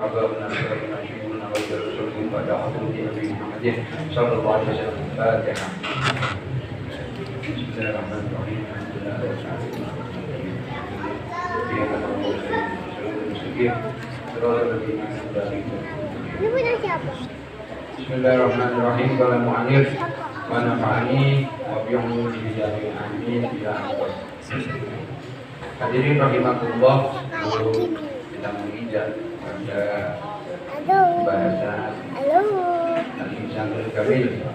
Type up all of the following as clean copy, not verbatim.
أباؤنا أبناؤنا شيوخنا وإلى رسولهم وإلى حضرة نبي محمد صلى الله عليه وسلم. الفاتحة. بسم الله الرحمن الرحيم. الحمد لله رب العالمين. إياك نعبد وإياك نستعين. صراط الذين أنعمت عليهم. بسم الله الرحمن الرحيم. قال المؤلف ونفعني وبعلومه jami'an amin ya Allah. Hadirin rahimakumullah, kita menginjak pada bahasan Al-Insanul Kamil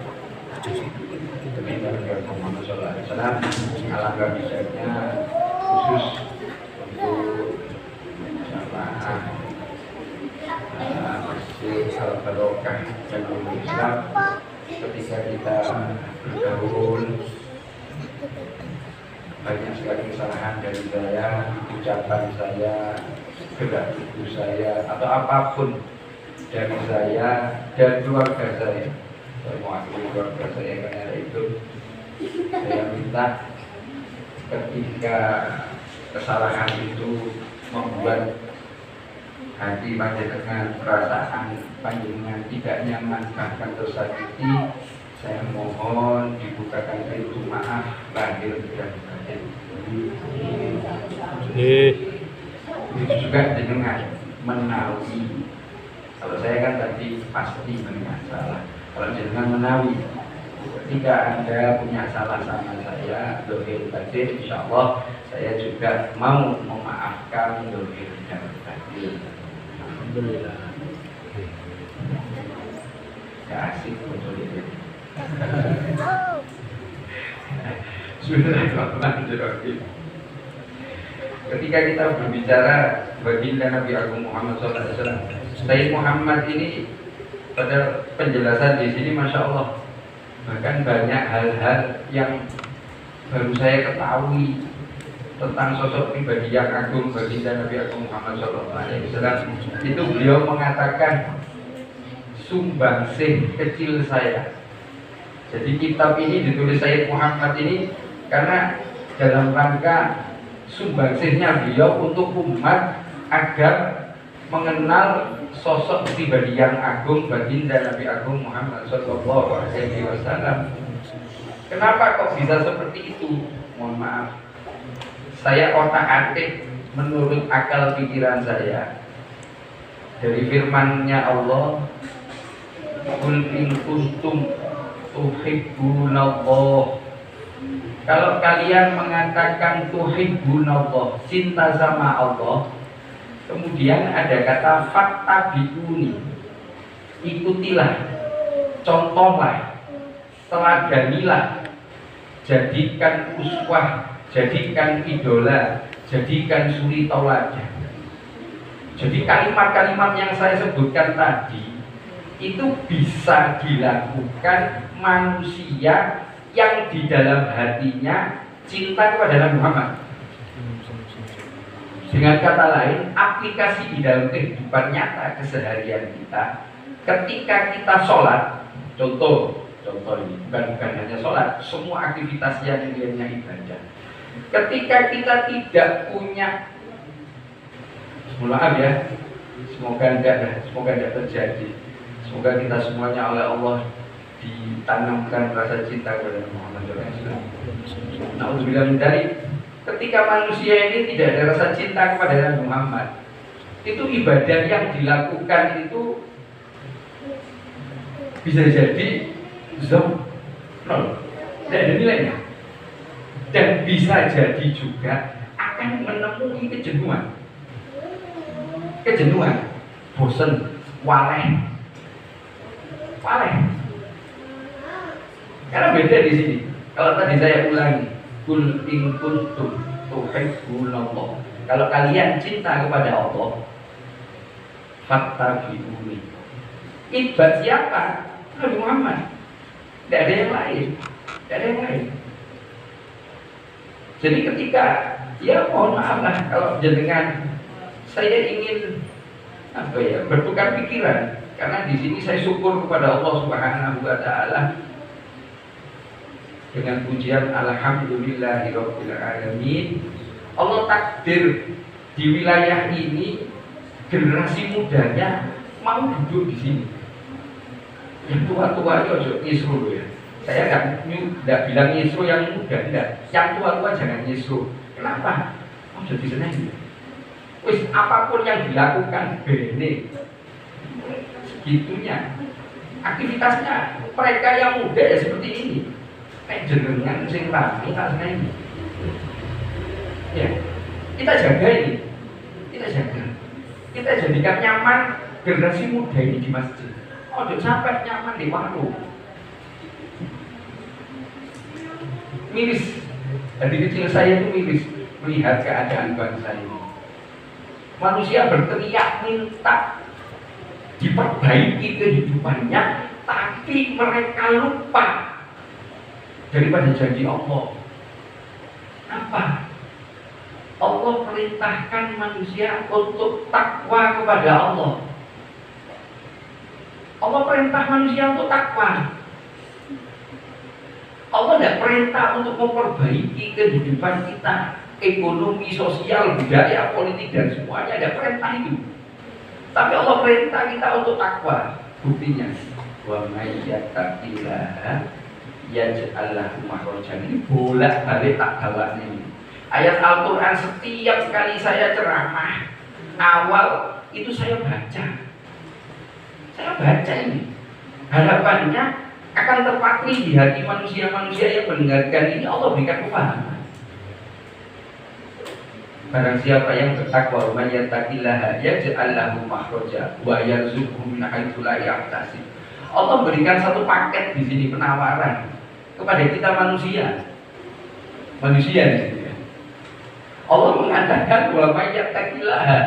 demi Nabi Muhammad SAW. Alangkah bisanya khusus untuk jamaah Masjid Al-Barokah dan Islam ketika kita bergaul banyak sekali kesalahan dari saya, ucapan saya, gerak tubuh saya, atau apapun dari saya dan keluarga saya. Saya mewakili keluarga saya karena itu saya minta ketika kesalahan itu membuat hati panjenengan, perasaan panjenengan tidak nyaman bahkan tersakiti, saya mohon dibukakan pintu maaf lahir dan batin. Itu juga dengan menawi. Kalau saya kan tadi pasti punya salah. Kalau dengan menawi, ketika Anda punya salah sama saya, dohir batin, insya Allah saya juga mau memaafkan dohir dan batin. Alhamdulillah. Ya asik betul ini. Bismillahirrahmanirrahim. Ketika kita berbicara baginda Nabi Agung Muhammad SAW, Sayyid Muhammad ini pada penjelasan di sini, masya Allah, bahkan banyak hal-hal yang baru saya ketahui tentang sosok pribadi yang agung baginda Nabi Agung Muhammad SAW. Itu beliau mengatakan sumbangsih kecil saya. Jadi kitab ini ditulis Sayyid Muhammad ini karena dalam rangka sumbangsihnya beliau untuk umat agar mengenal sosok pribadi yang agung baginda Nabi Agung Muhammad SAW. Kenapa kok bisa seperti itu? Mohon maaf, saya otak-atik menurut akal pikiran saya dari firman-Nya Allah, "Qul in kuntum tuhibbunallah." Kalau kalian mengatakan tuhibbunallah, cinta sama Allah, kemudian ada kata fattabi'uni, ikutilah, contohlah, teladanilah, jadikan uswah, jadikan idola, jadikan suri tauladan. Jadi kalimat-kalimat yang saya sebutkan tadi itu bisa dilakukan manusia yang di dalam hatinya cinta kepada Nabi Muhammad. Dengan kata lain, aplikasi di dalam kehidupan nyata keseharian kita, ketika kita sholat, contoh ini bukan hanya sholat, semua aktivitas yang lainnya ibadah. Ketika kita tidak punya, maaf ya, semoga tidak terjadi. Semoga kita semuanya oleh Allah ditanamkan rasa cinta kepada Muhammad SAW. Nauzubillah min dzalik. Ketika manusia ini tidak ada rasa cinta kepada Nabi Muhammad, itu ibadah yang dilakukan itu bisa jadi nol, tidak ada nilainya, dan bisa jadi juga akan menemui kejenuhan, bosan, waleh. Karena beda di sini. Kalau tadi saya ulangi, kul in kuntum tuhibbunallah. Kalau kalian cinta kepada Allah, fattabi'uni. Ibad siapa? Nabi Muhammad. Tidak ada yang lain. Jadi ketika, ya mohon maaf lah kalau jenengan saya ingin bertukar pikiran, karena di sini saya syukur kepada Allah Subhanahu wa Ta'ala dengan pujian alhamdulillahirabbil alamin. Allah takdir di wilayah ini generasi mudanya mau duduk di sini. Yang tua-tua itu ojo nyisru ya. Saya nggak bilang nyisru yang muda, tidak. Yang tua-tua jangan nyisru. Kenapa? Ojo disenengi. Wis apapun yang dilakukan bene segitunya. Aktivitasnya mereka yang muda ya seperti ini. Nek jenengan sing rame tak senengi. Ya, kita jaga ini. Kita jaga. Kita jadikan nyaman generasi muda ini di masjid. Oh, sampai nyaman di warung. Miris. Dari kecil saya itu miris melihat keadaan bangsa ini. Manusia berteriak minta diperbaiki kehidupannya, tapi mereka lupa daripada janji Allah. Apa? Allah perintahkan manusia untuk takwa kepada Allah. Allah perintah manusia untuk takwa. Allah tidak perintah untuk memperbaiki kehidupan kita, ekonomi, sosial, budaya, politik dan semuanya. Ada perintah itu. Tapi Allah perintah kita untuk takwa. Buktinya, wa may yattaqillaha yaj'al lahu makhrajan. Ini bolak-balik tak bawa ini. Ayat Al-Quran setiap kali saya ceramah awal itu saya baca. Saya baca ini. Harapannya akan terpatri di hati manusia-manusia yang mendengarkan ini. Allah berikan kefahaman. Barang siapa yang bertakwa, man yattaqillaha yaj'al lahu makhraja wa yarzuqhu min haitsu la yahtasib. Allah berikan satu paket di sini, penawaran kepada kita manusia. Manusia di sini. Allah mengatakan wa man yattaqillaha.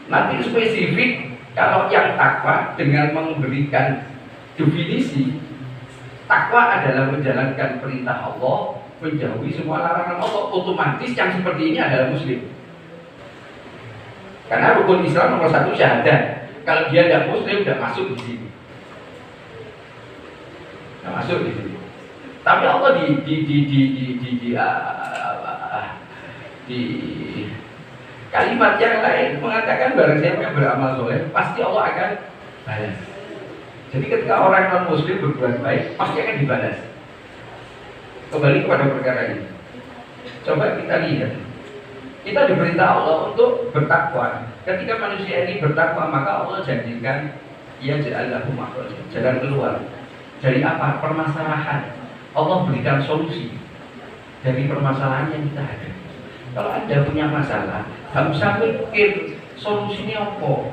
Nanti spesifik kalau yang takwa dengan memberikan definisi, takwa adalah menjalankan perintah Allah, menjauhi semua larangan Allah. Otomatis yang seperti ini adalah muslim. Karena rukun Islam nomor 1 syahadat. Kalau dia tidak muslim, tidak masuk di sini. Tidak masuk di sini. Tapi Allah di kalimat yang lain mengatakan barang siapa yang beramal soleh pasti Allah akan balas. Jadi ketika orang non muslim berbuat baik pasti akan dibalas. Kembali kepada perkara ini. Coba kita lihat. Kita diperintah Allah untuk bertakwa. Ketika manusia ini bertakwa maka Allah janjikan ia ja'alahu makhraja, jalan keluar. Dari apa? Permasalahan. Allah berikan solusi dari permasalahan yang kita hadapi. Kalau Anda punya masalah, harus sampai pikir solusinya apa.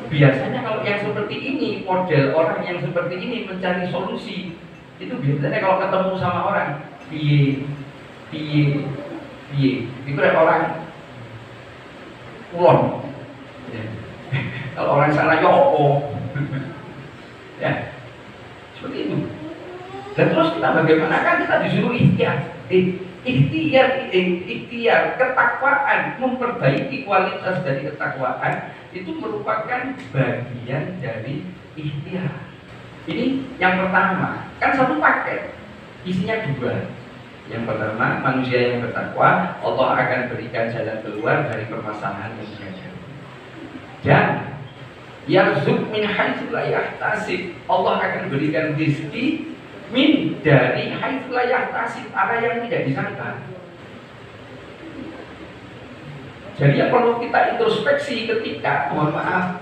Biasanya kalau yang seperti ini, model orang yang seperti ini mencari solusi, itu biasanya kalau ketemu sama orang, piye, itu orang kulon. Ya. Kalau orang sana yoko, ya seperti itu. Dan terus kita bagaimana kan kita disuruh ikhtiar ketakwaan, memperbaiki kualitas dari ketakwaan itu merupakan bagian dari ikhtiar. Ini yang pertama, kan satu paket, isinya 2. Yang pertama, manusia yang bertakwa, Allah akan berikan jalan keluar dari permasalahan yang dihadapi. Dan yarzuq min haitsu la yahtasib, Allah akan berikan rezeki min dari haitsu la yahtasib, arah yang tidak disangka. Jadi yang perlu kita introspeksi ketika, mohon maaf,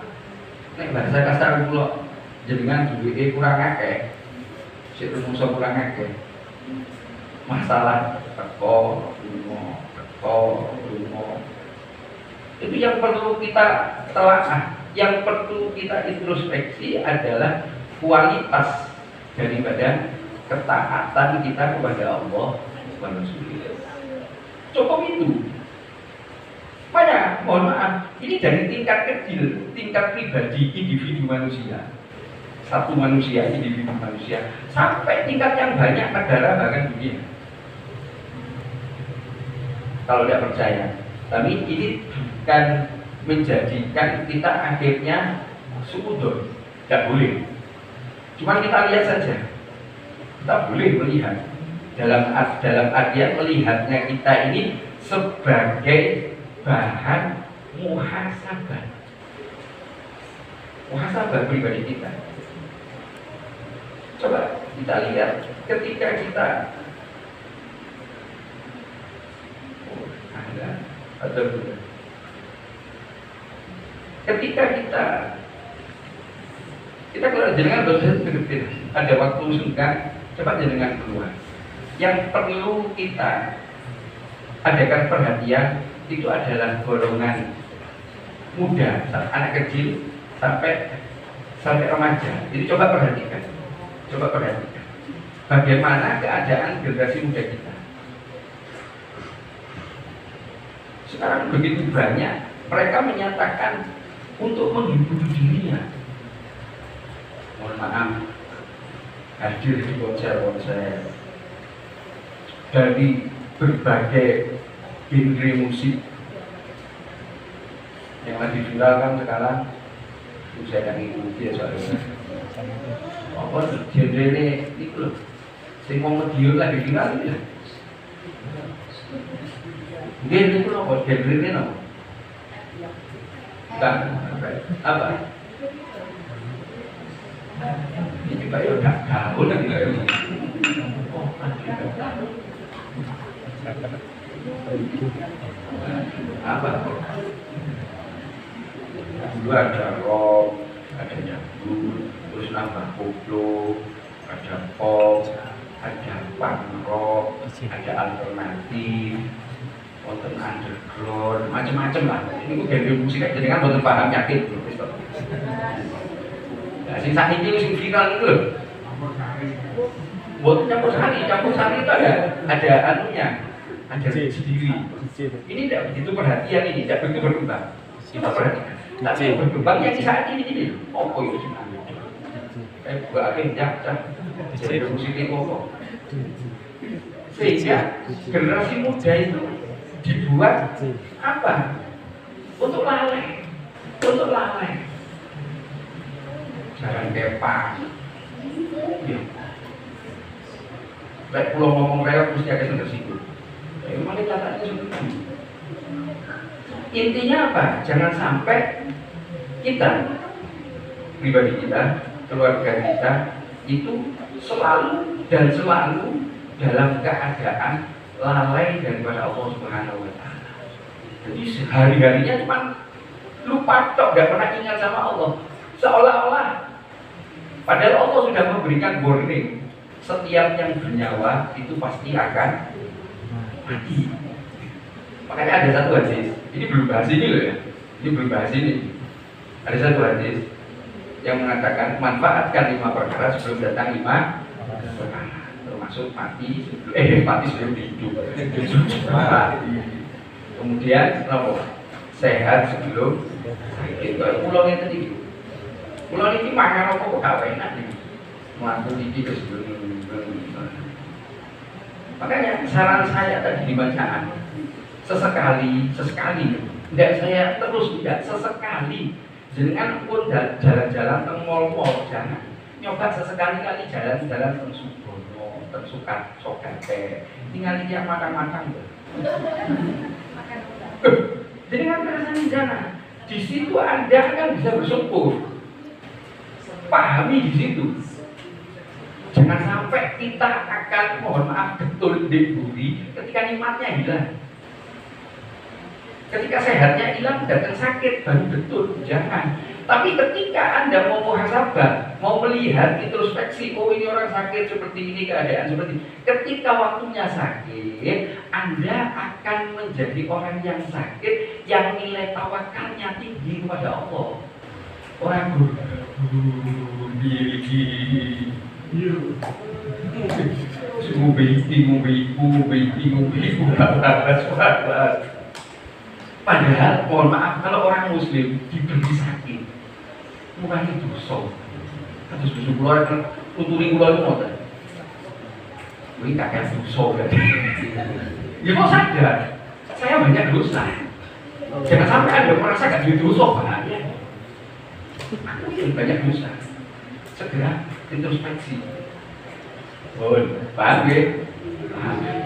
nek bahasa kasar kula jenengan duwike kurang akeh, sik rumangsa kurang akeh. Masalah teko, lunga. Itu yang perlu kita telaah, yang perlu kita introspeksi adalah kualitas daripada ketaatan kita kepada Allah Subhanahu. Cukup itu. Makanya, mohon maaf, ini dari tingkat kecil, tingkat pribadi individu manusia, satu manusia, individu manusia, sampai tingkat yang banyak negara bahkan dunia. Kalau tidak percaya, tapi ini bukan menjadikan kita akhirnya suudon, tidak boleh. Cuma kita lihat saja, kita boleh melihat dalam artian melihatnya kita ini sebagai bahan muhasabah. Muhasabah pribadi kita. Coba kita lihat ketika kita ketika kita kalau jenengan dosen begitu, ada waktu sungkan, coba jenengan keluar. Yang perlu kita adakan perhatian itu adalah golongan muda, anak kecil sampai remaja. Jadi coba perhatikan bagaimana keadaan generasi muda kita. Sekarang begitu banyak mereka menyatakan untuk menghibur dirinya. Mohon maaf, hadir di konser-konser dari berbagai genre musik yang lagi viral kan sekarang. Saya akan ikuti soalnya. Apa genre ini loh, saya mau ngediul lagi viral ini. Genre itu apa? Genre ini apa? Bukan apa? Ini Pak ya udah gaul lagi nggak ya? Apa? Dulu ada rock, ada nyambung, terus nambah koplo, ada pop, ada punk rock, ada alternatif, wonten underground, macam-macam lah. Ini kok genre musik kayak jadi kan wonten paham yakin lho wis to. Nah, sing saiki sing viral itu lho. Buat campur sari itu ada anunya, ada sendiri. Ini tidak begitu perhatian, ini tidak begitu berkembang. Kita perhatikan. Tapi berkembang yang saat ini apa itu sebenarnya? Buat apa yang jadi musik itu apa? Sehingga generasi muda itu dibuat apa? Untuk lalai. Jangan kepak. Baik pulau ngomong lewat mesti ada sendiri situ. Memang catanya seperti itu. Intinya apa? Jangan sampai kita, pribadi kita, keluarga kita itu selalu dalam keadaan lalai daripada Allah Subhanahu wa Ta'ala. Jadi sehari-harinya cuma lupa tok, gak pernah ingat sama Allah. Seolah-olah padahal Allah sudah memberikan warning, setiap yang bernyawa itu pasti akan mati. Makanya ada satu hadis, ini belum bahas ini loh ya, ini belum bahas ini. Ada satu hadis yang mengatakan manfaatkan 5 perkara sebelum datang 5 perkara, termasuk mati sebelum hidup. Kemudian sehat sebelum sakit. Pulau yang tadi, pulau ini makan apa kok gak enak nih, melakukan ini ke sebelum. Makanya saran saya tadi di bacaan, sesekali, tidak saya terus, tidak sesekali. Jangan pun jalan-jalan ke mall-mall, jangan nyoba sesekali-kali jalan-jalan ke Subono, ke Sokate, tinggal yang makan-makan tuh. Jadi kan rasanya jangan. Di situ Anda kan bisa bersyukur. Pahami di situ. Jangan sampai kita akan mohon maaf betul diburi ketika nikmatnya hilang. Ketika sehatnya hilang, datang sakit baru betul, jangan. Tapi ketika Anda mau muhasabah, mau melihat introspeksi, oh ini orang sakit seperti ini, keadaan seperti ini. Ketika waktunya sakit, Anda akan menjadi orang yang sakit, yang nilai tawakalnya tinggi kepada Allah. Orang padahal, mohon maaf, kalau orang muslim diberi sakit murahnya dosa. Terus dosa keluar kan tuturi keluar itu ngoten. Ini kakek dosa berarti. Ya mau sadar, saya banyak dosa. Jangan sampai Anda merasa gak ada dosa, bahaya. Aku ini banyak dosa. Segera introspeksi. Paham ya?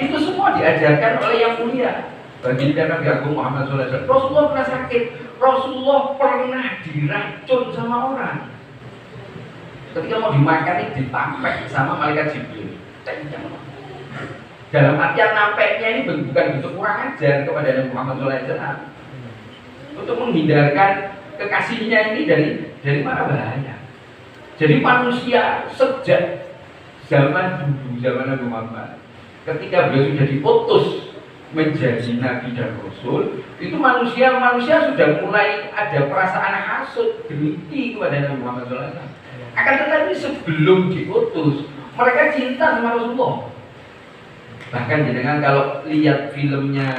Itu semua diajarkan oleh yang mulia. Baginda Nabi Agung Muhammad SAW. Rasulullah pernah sakit, Rasulullah pernah diracun sama orang. Ketika mau dimakan ini ditampek sama malaikat Jibril. Dalam artian nampeknya ini bukan bentuk kurang ajar kepada Nabi Muhammad SAW, untuk menghindarkan kekasihnya ini dari mara bahaya. Jadi manusia sejak zaman dulu, zaman Nabi Muhammad, ketika beliau sudah diutus menjadi nabi dan rasul, itu manusia sudah mulai ada perasaan hasud, dengki kepada Nabi Muhammad SAW. Akan tetapi sebelum diutus, mereka cinta sama Rasulullah. Bahkan jenengan kalau lihat filmnya,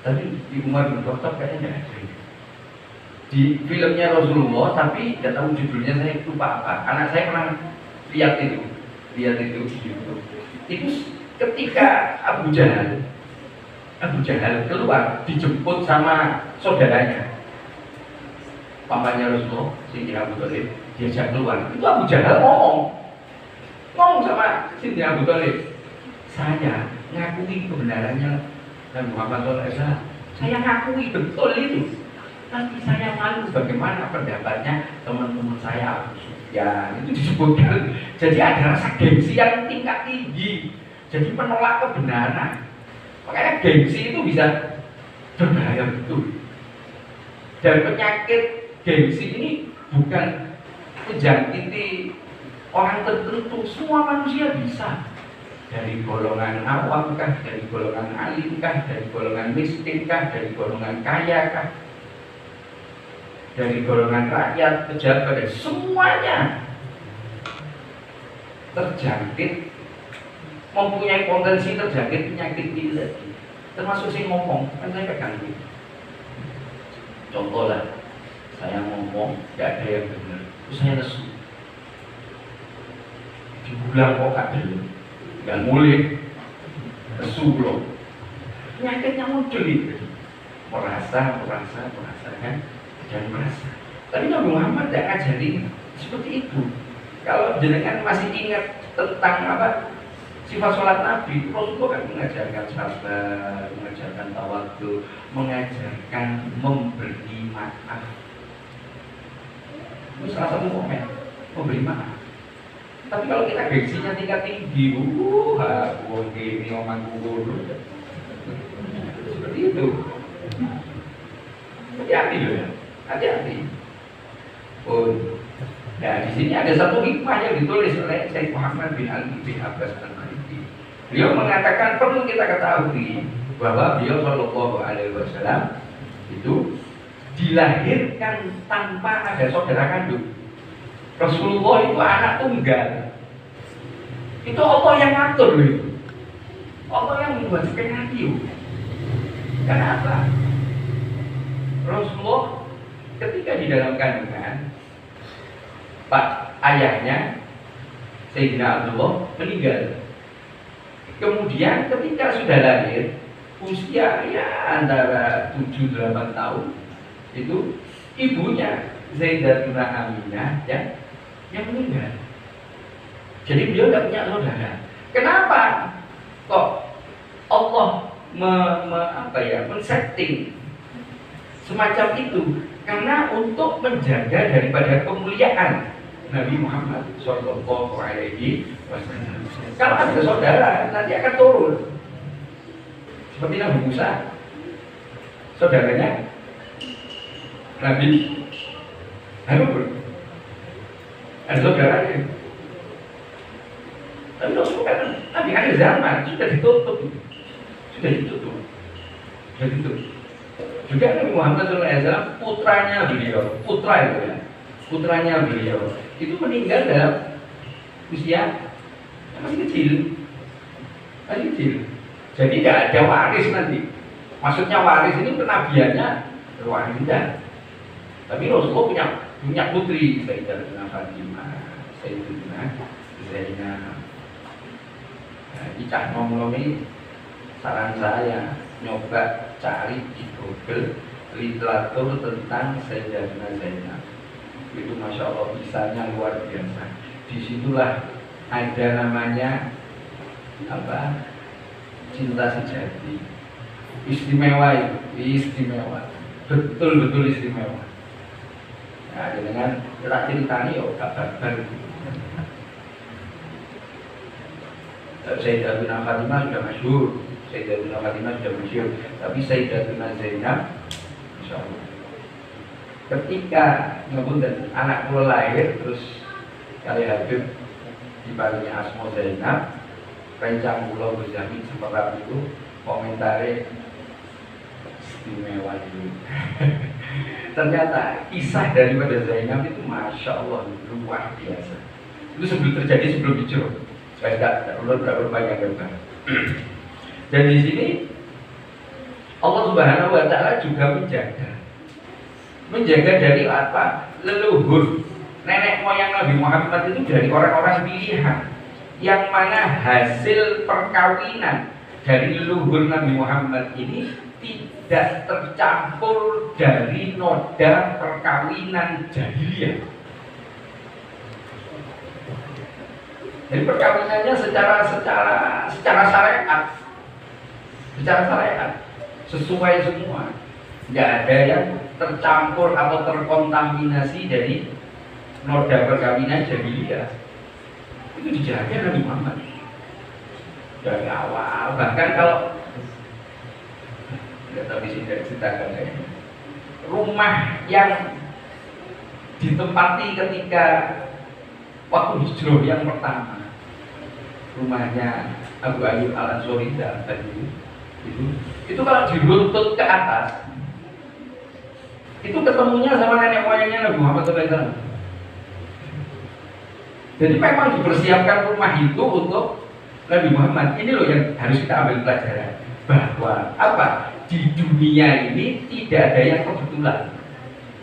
tapi di Umar bin Khattab kayaknya nggak ada. Di filmnya Rasulullah, tapi nggak tahu judulnya, saya lupa apa. Anak saya pernah lihat itu di YouTube. Itu ketika Abu Jahal keluar dijemput sama saudaranya, pamannya Rasulullah, Sayyidina Abu Thalib, diajak keluar. Itu Abu Jahal ngomong sama Sayyidina Abu Thalib, saya ngakui kebenarannya Nabi Muhammad SAW, saya ngakui betul itu, tapi saya malu bagaimana pendapatnya teman-teman saya Abu Sufyan. Itu disebutkan. Jadi ada rasa gengsi yang tingkat tinggi, jadi menolak kebenaran. Makanya gengsi itu bisa berbahaya betul. Dan penyakit gengsi ini bukan menjangkiti orang tertentu, semua manusia bisa. Dari golongan awam kah, dari golongan alim kah, dari golongan miskin kah, dari golongan kaya kah, dari golongan rakyat, pejabat, semuanya terjangkit, mempunyai potensi terjangkit penyakit ini lagi. Termasuk saya ngomong, kan saya pegang gitu. Contoh lah, saya ngomong, gak ada yang benar, terus saya lesu. Diulang kok gak benar, gak mulai, lesu loh. Penyakitnya muncul itu, merasa kan, dan merasa. Tapi Nabi Muhammad tidak ngajarin seperti itu. Kalau jenengan masih ingat tentang sifat sholat Nabi, Rasulullah kan mengajarkan sabar, mengajarkan tawadhu, mengajarkan memberi maaf. Itu salah satu momen memberi maaf. Tapi kalau kita gengsinya tingkat tinggi, ini omang dulu, seperti itu. Hati-hati loh ya, hati-hati. Nah, di sini ada satu hikmah yang ditulis oleh Syekh Muhammad bin Ali bin Abbas Al-Maliki. Beliau mengatakan perlu kita ketahui bahwa beliau Shallallahu Alaihi Wasallam itu dilahirkan tanpa ada saudara kandung. Rasulullah itu anak tunggal. Itu Allah yang ngatur itu. Allah yang membuat skenario. Kenapa? Rasulullah ketika di dalam kandungan, Pak ayahnya Sayyidina Abdullah meninggal. Kemudian ketika sudah lahir, usia ya antara 7-8 tahun, itu ibunya Sayyidatuna Aminah yang meninggal. Jadi beliau tidak punya saudara. Kenapa kok Allah men-setting semacam itu? Karena untuk menjaga daripada kemuliaan Nabi Muhammad Shallallahu Alaihi Wasallam. Kalau ada saudara nanti akan turun. Seperti Nabi Musa, saudaranya Nabi Harun, ada saudaranya. Tapi Rasulullah kan Nabi akhir zaman sudah ditutup. Juga Nabi Muhammad SAW putranya beliau itu meninggal dalam usia yang masih kecil. Jadi tidak ada waris nanti. Maksudnya waris ini kenabiannya wanita. Tapi Rasulullah punya putri, Sayyidatina Fatimah, Sayyidatina Zainab. Nah, ini cah nom ini saran saya nyoba cari di Google literatur tentang Sayyidatina Zainab. Itu Masya Allah bisanya luar biasa. Disitulah ada namanya cinta sejati. Istimewa itu, istimewa, betul-betul istimewa. Nah, dengan kita ceritani ya gak barbar. Sayyidatuna Fatimah sudah masyhur, Sayyidatuna Fatimah sudah masyhur, tapi Sayyidatuna Zainab, insya Allah. Ketika ngebunden anak kula lahir terus kali Habib diparingi asma Zainab, rencang kula Gus Jamil sempat itu komentare istimewa itu. Ternyata kisah daripada Zainab itu masya Allah luar biasa. Itu sebelum terjadi, sebelum hijrah. Saya tidak berpanjang-panjang. Dan di sini Allah Subhanahu Wa Taala juga menjaga dari apa? Leluhur nenek moyang Nabi Muhammad itu dari orang-orang pilihan, yang mana hasil perkawinan dari leluhur Nabi Muhammad ini tidak tercampur dari noda perkawinan jahiliyah. Jadi perkawinannya secara syariat, sesuai semua, nggak ada yang tercampur atau terkontaminasi dari noda perkawinan jahiliyah. Itu dijaga Nabi Muhammad dari awal. Bahkan kalau nggak tahu di sini ceritakan ya, rumah yang ditempati ketika waktu hijrah yang pertama, rumahnya Abu Ayyub Al-Ansari tadi itu kalau diruntut ke atas itu ketemunya sama nenek moyangnya Nabi Muhammad SAW. Jadi memang dipersiapkan rumah itu untuk Nabi Muhammad. Ini loh yang harus kita ambil pelajaran, bahwa apa, di dunia ini tidak ada yang kebetulan,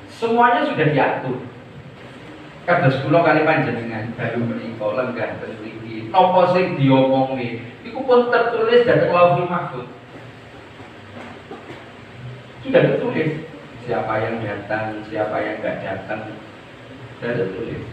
semuanya sudah diatur. Kados kula kali panjenengan baru menika lenggah ten mriki napa sing diomongi iku pun tertulis dhateng Lauhul Mahfuz. Sudah tertulis siapa yang datang, siapa yang enggak datang, sudah tertulis.